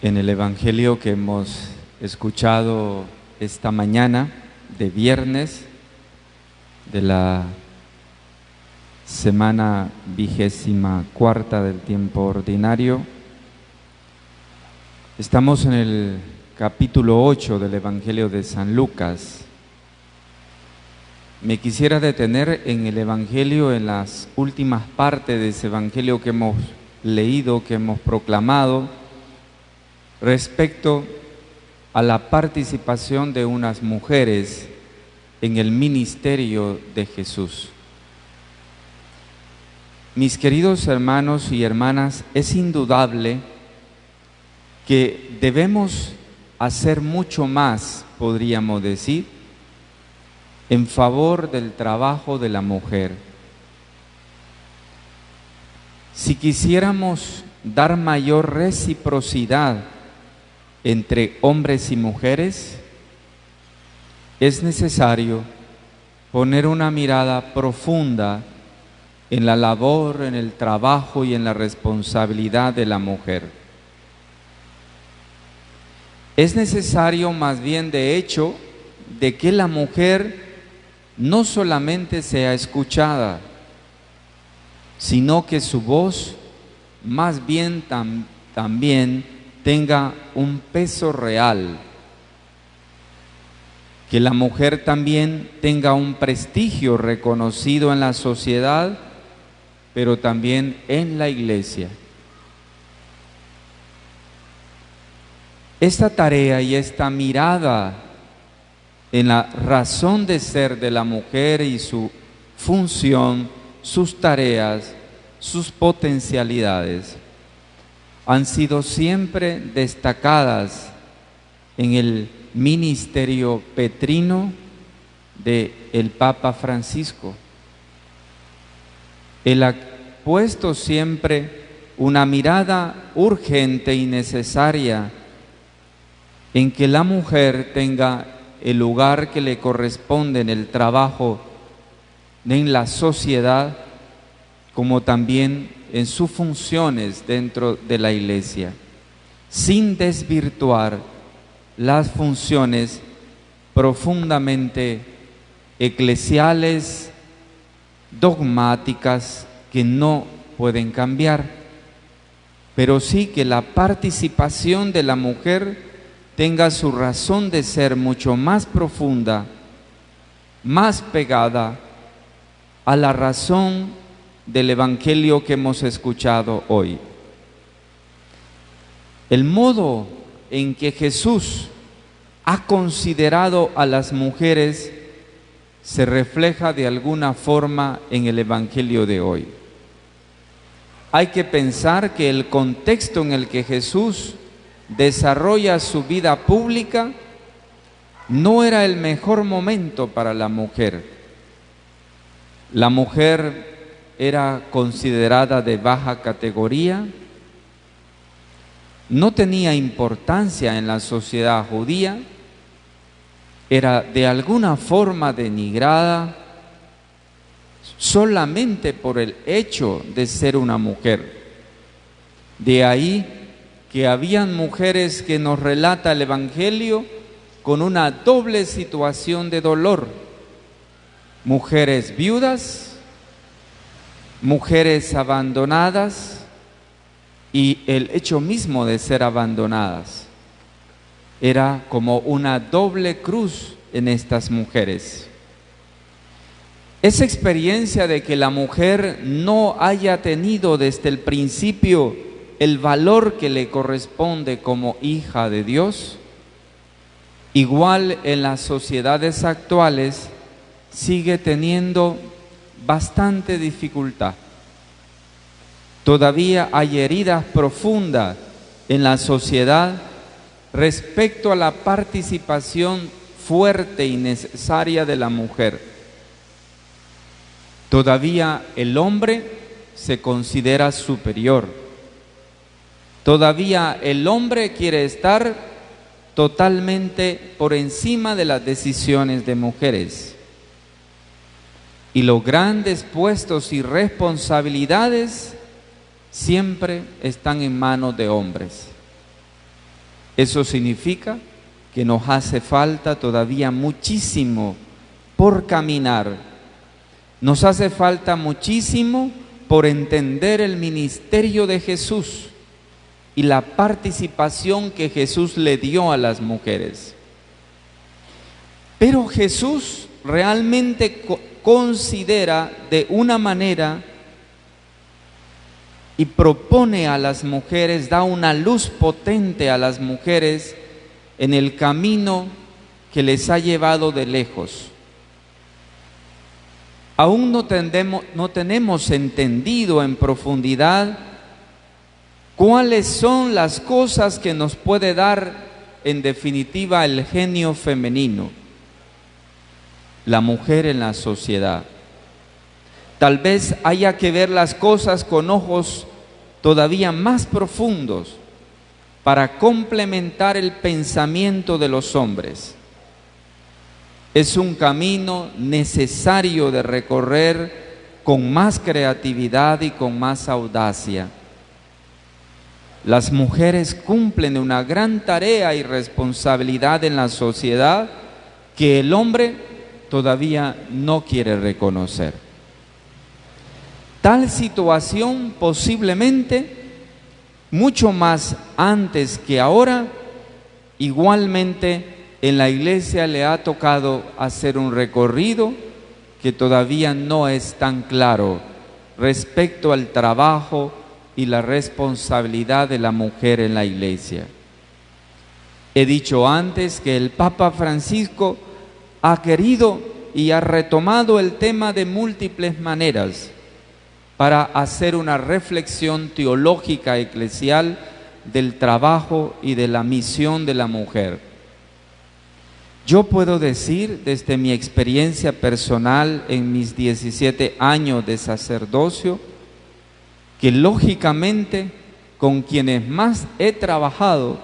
En el Evangelio que hemos escuchado esta mañana de viernes de la semana 24ª del tiempo ordinario, estamos en el capítulo 8 del Evangelio de San Lucas. Me quisiera detener en el Evangelio, en las últimas partes de ese Evangelio que hemos leído, que hemos proclamado, respecto a la participación de unas mujeres en el ministerio de Jesús. Mis queridos hermanos y hermanas, es indudable que debemos hacer mucho más, podríamos decir, en favor del trabajo de la mujer. Si quisiéramos dar mayor reciprocidad entre hombres y mujeres, es necesario poner una mirada profunda en la labor, en el trabajo y en la responsabilidad de la mujer. Es necesario, más bien de hecho, de que la mujer no solamente sea escuchada, sino que su voz más bien también tenga un peso real, que la mujer también tenga un prestigio reconocido en la sociedad, pero también en la iglesia. Esta tarea y esta mirada en la razón de ser de la mujer y su función, sus tareas, sus potencialidades, han sido siempre destacadas en el ministerio petrino del Papa Francisco. Él ha puesto siempre una mirada urgente y necesaria en que la mujer tenga el lugar que le corresponde en el trabajo, en la sociedad, como también en sus funciones dentro de la iglesia, sin desvirtuar las funciones profundamente eclesiales, dogmáticas, que no pueden cambiar, pero sí que la participación de la mujer tenga su razón de ser mucho más profunda, más pegada a la razón del Evangelio que hemos escuchado hoy. El modo en que Jesús ha considerado a las mujeres se refleja de alguna forma en el Evangelio de hoy. Hay que pensar que el contexto en el que Jesús desarrolla su vida pública no era el mejor momento para la mujer. La mujer era considerada de baja categoría, no tenía importancia en la sociedad judía, era de alguna forma denigrada solamente por el hecho de ser una mujer. De ahí que habían mujeres que nos relata el Evangelio con una doble situación de dolor: mujeres viudas, mujeres abandonadas y el hecho mismo de ser abandonadas. Era como una doble cruz en estas mujeres. Esa experiencia de que la mujer no haya tenido desde el principio el valor que le corresponde como hija de Dios, igual en las sociedades actuales sigue teniendo bastante dificultad. Todavía hay heridas profundas en la sociedad respecto a la participación fuerte y necesaria de la mujer. Todavía el hombre se considera superior. Todavía el hombre quiere estar totalmente por encima de las decisiones de mujeres. Y los grandes puestos y responsabilidades siempre están en manos de hombres. Eso significa que nos hace falta todavía muchísimo por caminar. Nos hace falta muchísimo por entender el ministerio de Jesús y la participación que Jesús le dio a las mujeres. Pero Jesús realmente considera de una manera y propone a las mujeres, da una luz potente a las mujeres en el camino que les ha llevado de lejos. Aún no tenemos entendido en profundidad cuáles son las cosas que nos puede dar en definitiva el genio femenino, la mujer en la sociedad. Tal vez haya que ver las cosas con ojos todavía más profundos para complementar el pensamiento de los hombres. Es un camino necesario de recorrer con más creatividad y con más audacia. Las mujeres cumplen una gran tarea y responsabilidad en la sociedad que el hombre todavía no quiere reconocer. Tal situación posiblemente, mucho más antes que ahora, igualmente en la iglesia le ha tocado hacer un recorrido que todavía no es tan claro respecto al trabajo y la responsabilidad de la mujer en la iglesia. He dicho antes que el Papa Francisco ha querido y ha retomado el tema de múltiples maneras para hacer una reflexión teológica eclesial del trabajo y de la misión de la mujer. Yo puedo decir desde mi experiencia personal en mis 17 años de sacerdocio que lógicamente con quienes más he trabajado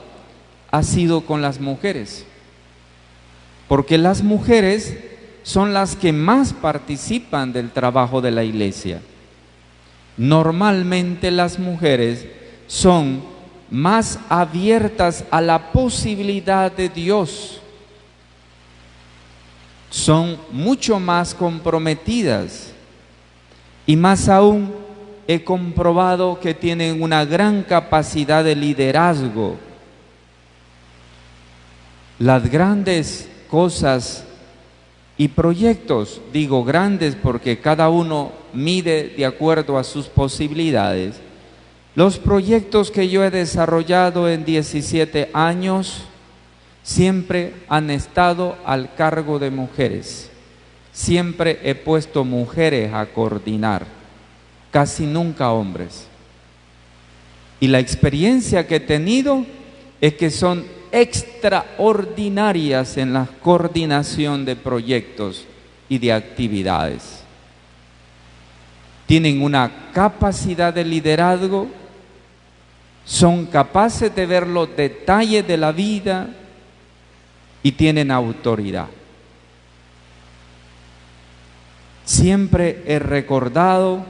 ha sido con las mujeres, porque las mujeres son las que más participan del trabajo de la iglesia. Normalmente las mujeres son más abiertas a la posibilidad de Dios, son mucho más comprometidas y más aún he comprobado que tienen una gran capacidad de liderazgo. Las grandes cosas y proyectos, digo grandes porque cada uno mide de acuerdo a sus posibilidades. Los proyectos que yo he desarrollado en 17 años siempre han estado al cargo de mujeres. Siempre he puesto mujeres a coordinar, casi nunca hombres. Y la experiencia que he tenido es que son extraordinarias en la coordinación de proyectos y de actividades. Tienen una capacidad de liderazgo, son capaces de ver los detalles de la vida y tienen autoridad. Siempre he recordado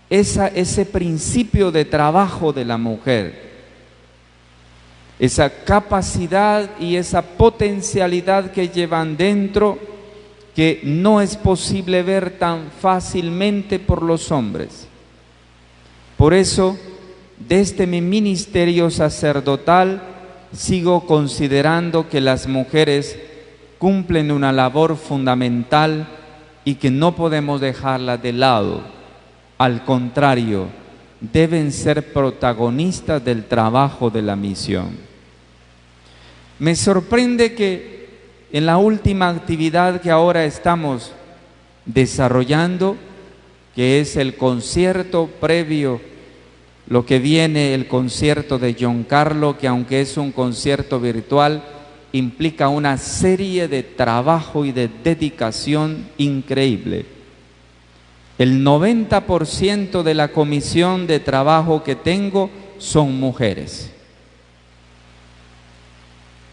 ese principio de trabajo de la mujer, esa capacidad y esa potencialidad que llevan dentro, que no es posible ver tan fácilmente por los hombres. Por eso, desde mi ministerio sacerdotal, sigo considerando que las mujeres cumplen una labor fundamental y que no podemos dejarlas de lado. Al contrario, deben ser protagonistas del trabajo de la misión. Me sorprende que en la última actividad que ahora estamos desarrollando, que es el concierto previo, lo que viene, el concierto de Giancarlo, que aunque es un concierto virtual, implica una serie de trabajo y de dedicación increíble. El 90% de la comisión de trabajo que tengo son mujeres.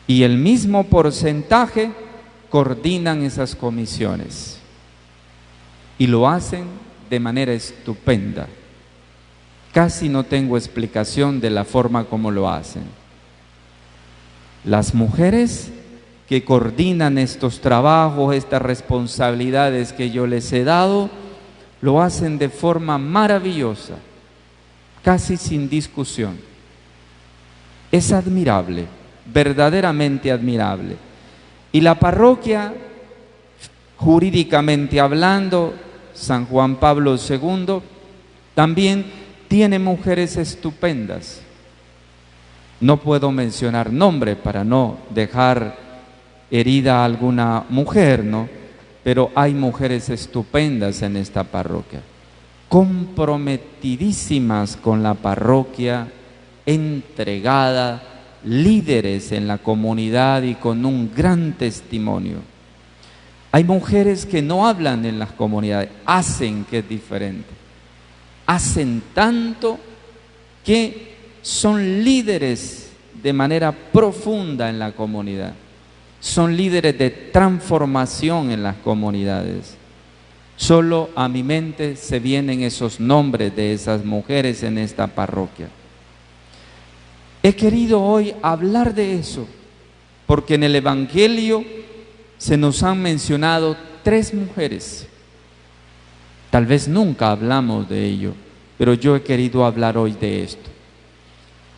Y el mismo porcentaje coordinan esas comisiones. Y lo hacen de manera estupenda. Casi no tengo explicación de la forma como lo hacen. Las mujeres que coordinan estos trabajos, estas responsabilidades que yo les he dado, lo hacen de forma maravillosa, casi sin discusión. Es admirable, verdaderamente admirable. Y la parroquia, jurídicamente hablando, San Juan Pablo II, también tiene mujeres estupendas. No puedo mencionar nombre para no dejar herida a alguna mujer, ¿no? Pero hay mujeres estupendas en esta parroquia, comprometidísimas con la parroquia, entregada, líderes en la comunidad y con un gran testimonio. Hay mujeres que no hablan en las comunidades, hacen, que es diferente. Hacen tanto que son líderes de manera profunda en la comunidad. Son líderes de transformación en las comunidades. Solo a mi mente se vienen esos nombres de esas mujeres en esta parroquia. He querido hoy hablar de eso, porque en el Evangelio se nos han mencionado 3 mujeres. Tal vez nunca hablamos de ello, pero yo he querido hablar hoy de esto.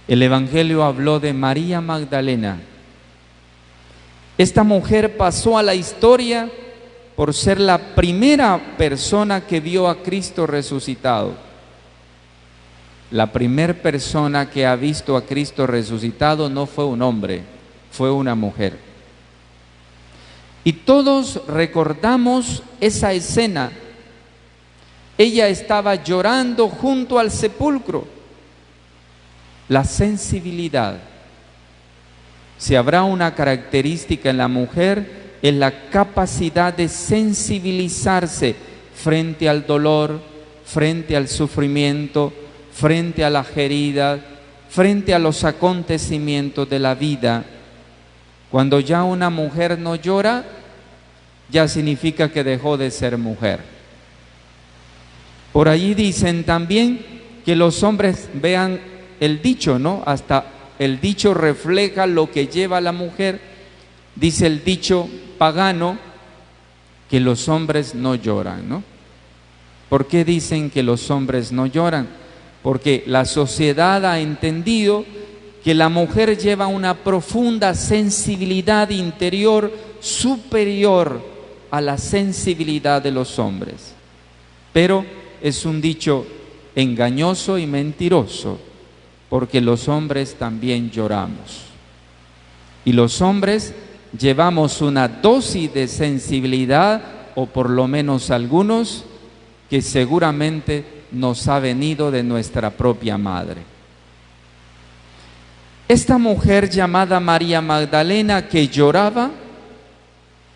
El Evangelio habló de María Magdalena. Esta mujer pasó a la historia por ser la primera persona que vio a Cristo resucitado. La primera persona que ha visto a Cristo resucitado no fue un hombre, fue una mujer. Y todos recordamos esa escena. Ella estaba llorando junto al sepulcro. La sensibilidad. Si habrá una característica en la mujer, es la capacidad de sensibilizarse frente al dolor, frente al sufrimiento, frente a las heridas, frente a los acontecimientos de la vida. Cuando ya una mujer no llora, ya significa que dejó de ser mujer. Por allí dicen también que los hombres vean el dicho, ¿no? Hasta el dicho refleja lo que lleva a la mujer. Dice el dicho pagano que los hombres no lloran, ¿no? ¿Por qué dicen que los hombres no lloran? Porque la sociedad ha entendido que la mujer lleva una profunda sensibilidad interior superior a la sensibilidad de los hombres. Pero es un dicho engañoso y mentiroso, porque los hombres también lloramos. Y los hombres llevamos una dosis de sensibilidad, o por lo menos algunos, que seguramente nos ha venido de nuestra propia madre. Esta mujer llamada María Magdalena que lloraba,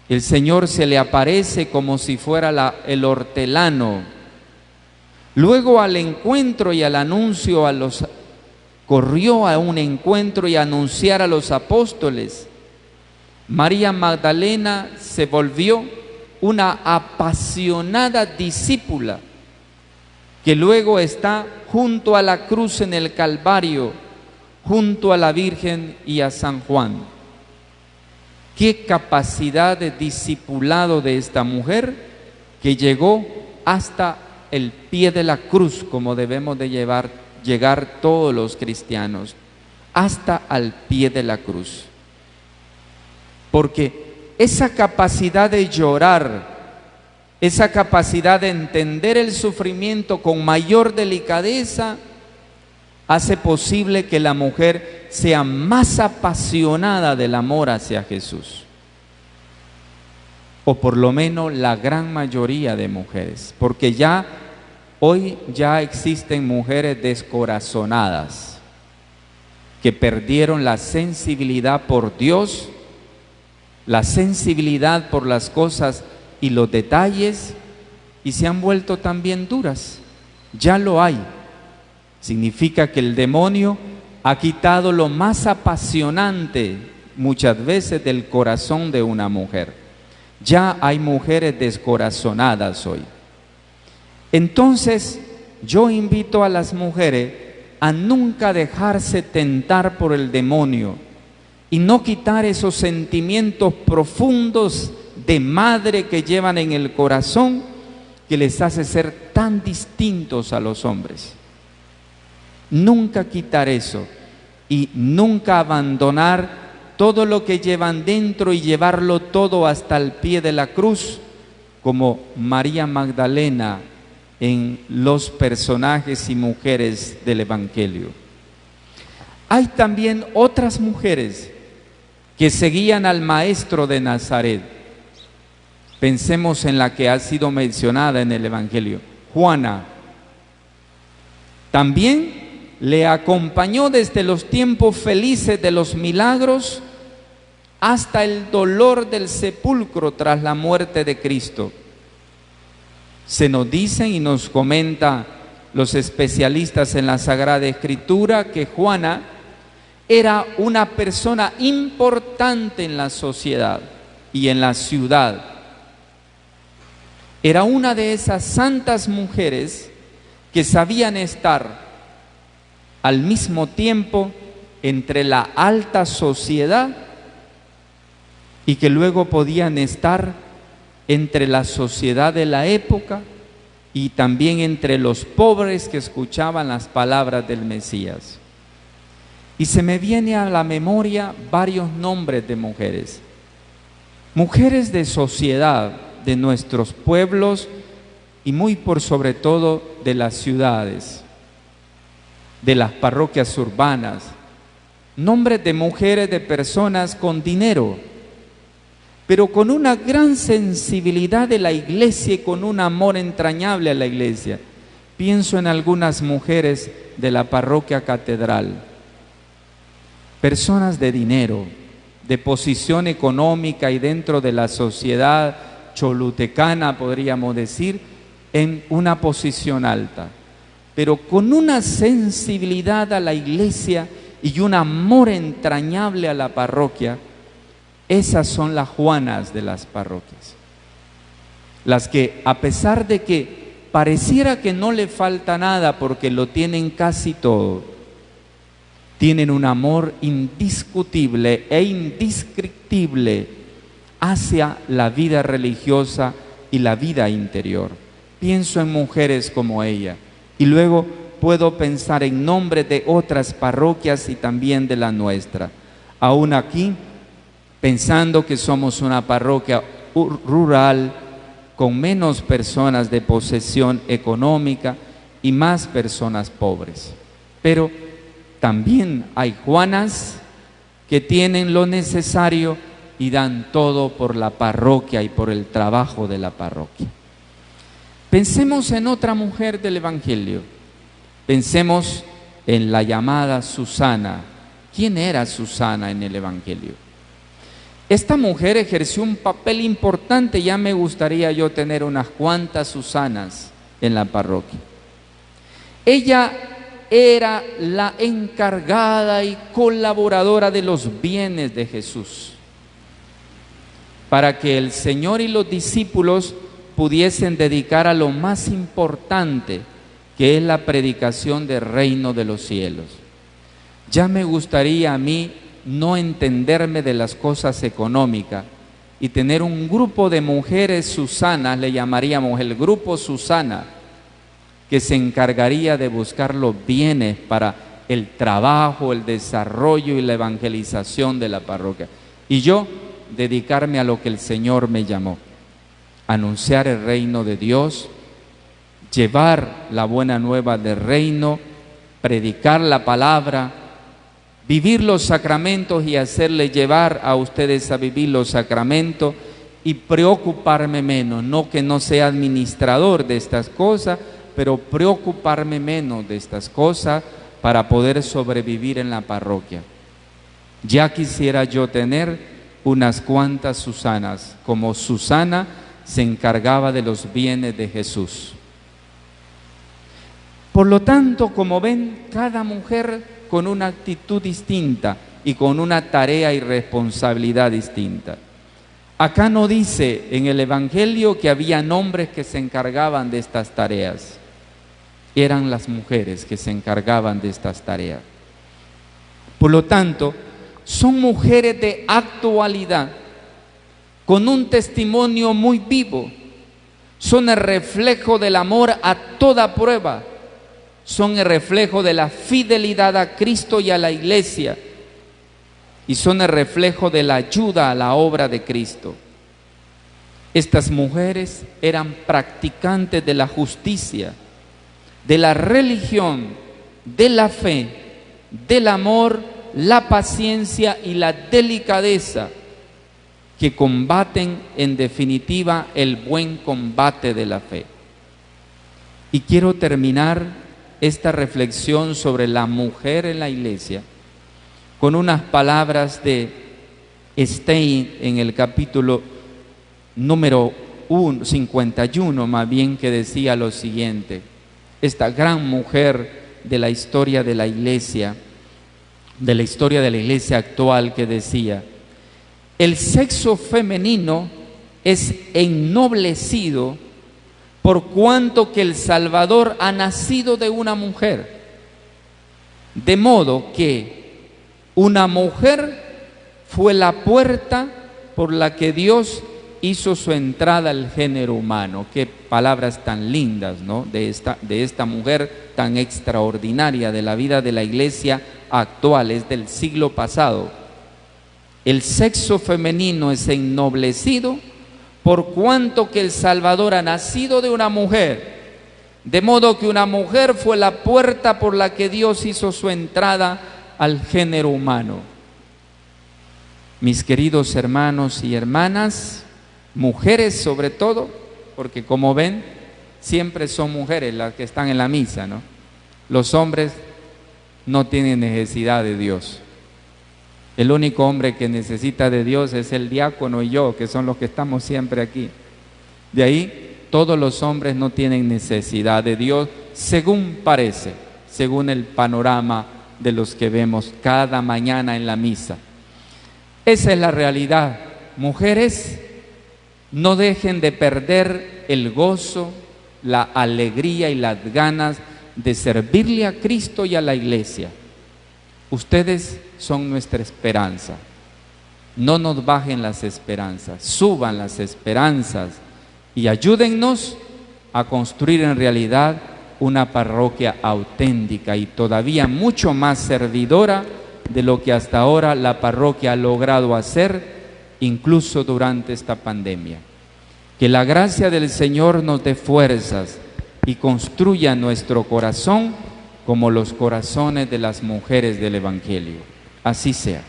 el Señor se le aparece como si fuera el hortelano. Luego al encuentro y al anuncio corrió a un encuentro y a anunciar a los apóstoles. María Magdalena se volvió una apasionada discípula que luego está junto a la cruz en el Calvario, junto a la Virgen y a San Juan. Qué capacidad de discipulado de esta mujer que llegó hasta el pie de la cruz, como debemos de llegar todos los cristianos, hasta al pie de la cruz. Porque esa capacidad de llorar, esa capacidad de entender el sufrimiento con mayor delicadeza, hace posible que la mujer sea más apasionada del amor hacia Jesús. O por lo menos la gran mayoría de mujeres, porque hoy ya existen mujeres descorazonadas, que perdieron la sensibilidad por Dios, la sensibilidad por las cosas y los detalles, y se han vuelto también duras. Ya lo hay. Significa que el demonio ha quitado lo más apasionante muchas veces del corazón de una mujer. Ya hay mujeres descorazonadas hoy. Entonces, yo invito a las mujeres a nunca dejarse tentar por el demonio, y no quitar esos sentimientos profundos de madre que llevan en el corazón, que les hace ser tan distintos a los hombres. Nunca quitar eso y nunca abandonar todo lo que llevan dentro y llevarlo todo hasta el pie de la cruz, como María Magdalena en los personajes y mujeres del Evangelio. Hay también otras mujeres que seguían al Maestro de Nazaret. Pensemos en la que ha sido mencionada en el Evangelio, Juana. También le acompañó desde los tiempos felices de los milagros hasta el dolor del sepulcro tras la muerte de Cristo. Se nos dicen y nos comenta los especialistas en la Sagrada Escritura que Juana era una persona importante en la sociedad y en la ciudad. Era una de esas santas mujeres que sabían estar al mismo tiempo entre la alta sociedad y que luego podían estar entre la sociedad de la época y también entre los pobres que escuchaban las palabras del Mesías. Y se me viene a la memoria varios nombres de mujeres. Mujeres de sociedad de nuestros pueblos y muy por sobre todo de las ciudades, de las parroquias urbanas. Nombres de mujeres, de personas con dinero, pero con una gran sensibilidad de la iglesia y con un amor entrañable a la iglesia. Pienso en algunas mujeres de la parroquia catedral, personas de dinero, de posición económica y dentro de la sociedad cholutecana, podríamos decir, en una posición alta, pero con una sensibilidad a la iglesia y un amor entrañable a la parroquia. Esas son las Juanas de las parroquias, las que a pesar de que pareciera que no le falta nada porque lo tienen casi todo, tienen un amor indiscutible e indescriptible hacia la vida religiosa y la vida interior. Pienso en mujeres como ella y luego puedo pensar en nombre de otras parroquias y también de la nuestra. Aún aquí, pensando que somos una parroquia rural con menos personas de posesión económica y más personas pobres. Pero también hay Juanas que tienen lo necesario y dan todo por la parroquia y por el trabajo de la parroquia. Pensemos en otra mujer del Evangelio. Pensemos en la llamada Susana. ¿Quién era Susana en el Evangelio? Esta mujer ejerció un papel importante. Ya me gustaría yo tener unas cuantas Susanas en la parroquia. Ella era la encargada y colaboradora de los bienes de Jesús, para que el Señor y los discípulos pudiesen dedicar a lo más importante, que es la predicación del reino de los cielos. Ya me gustaría a mí no entenderme de las cosas económicas y tener un grupo de mujeres Susanas, le llamaríamos el grupo Susana, que se encargaría de buscar los bienes para el trabajo, el desarrollo y la evangelización de la parroquia. Y yo dedicarme a lo que el Señor me llamó: anunciar el reino de Dios, llevar la buena nueva del reino, predicar la palabra, vivir los sacramentos y hacerle llevar a ustedes a vivir los sacramentos y preocuparme menos, no que no sea administrador de estas cosas, pero preocuparme menos de estas cosas para poder sobrevivir en la parroquia. Ya quisiera yo tener unas cuantas Susanas, como Susana se encargaba de los bienes de Jesús. Por lo tanto, como ven, cada mujer con una actitud distinta y con una tarea y responsabilidad distinta. Acá no dice en el Evangelio que había hombres que se encargaban de estas tareas. Eran las mujeres que se encargaban de estas tareas. Por lo tanto, son mujeres de actualidad, con un testimonio muy vivo. Son el reflejo del amor a toda prueba. Son el reflejo de la fidelidad a Cristo y a la iglesia. Y son el reflejo de la ayuda a la obra de Cristo. Estas mujeres eran practicantes de la justicia, de la religión, de la fe, del amor, la paciencia y la delicadeza, que combaten en definitiva el buen combate de la fe. Y quiero terminar esta reflexión sobre la mujer en la iglesia con unas palabras de Stein en el capítulo número 51, más bien, que decía lo siguiente: esta gran mujer de la historia de la iglesia, actual, que decía: el sexo femenino es ennoblecido por cuanto que el Salvador ha nacido de una mujer, de modo que una mujer fue la puerta por la que Dios hizo su entrada al género humano. Qué palabras tan lindas, ¿no? De esta mujer tan extraordinaria de la vida de la iglesia actual, es del siglo pasado. El sexo femenino es ennoblecido por cuanto que el Salvador ha nacido de una mujer, de modo que una mujer fue la puerta por la que Dios hizo su entrada al género humano. Mis queridos hermanos y hermanas, mujeres sobre todo, porque como ven, siempre son mujeres las que están en la misa, ¿no? Los hombres no tienen necesidad de Dios. El único hombre que necesita de Dios es el diácono y yo, que son los que estamos siempre aquí. De ahí, todos los hombres no tienen necesidad de Dios, según parece, según el panorama de los que vemos cada mañana en la misa. Esa es la realidad. Mujeres, no dejen de perder el gozo, la alegría y las ganas de servirle a Cristo y a la iglesia. Ustedes son nuestra esperanza. No nos bajen las esperanzas, suban las esperanzas y ayúdennos a construir en realidad una parroquia auténtica y todavía mucho más servidora de lo que hasta ahora la parroquia ha logrado hacer, incluso durante esta pandemia. Que la gracia del Señor nos dé fuerzas y construya nuestro corazón como los corazones de las mujeres del Evangelio. Así sea.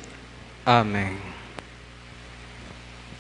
Amén.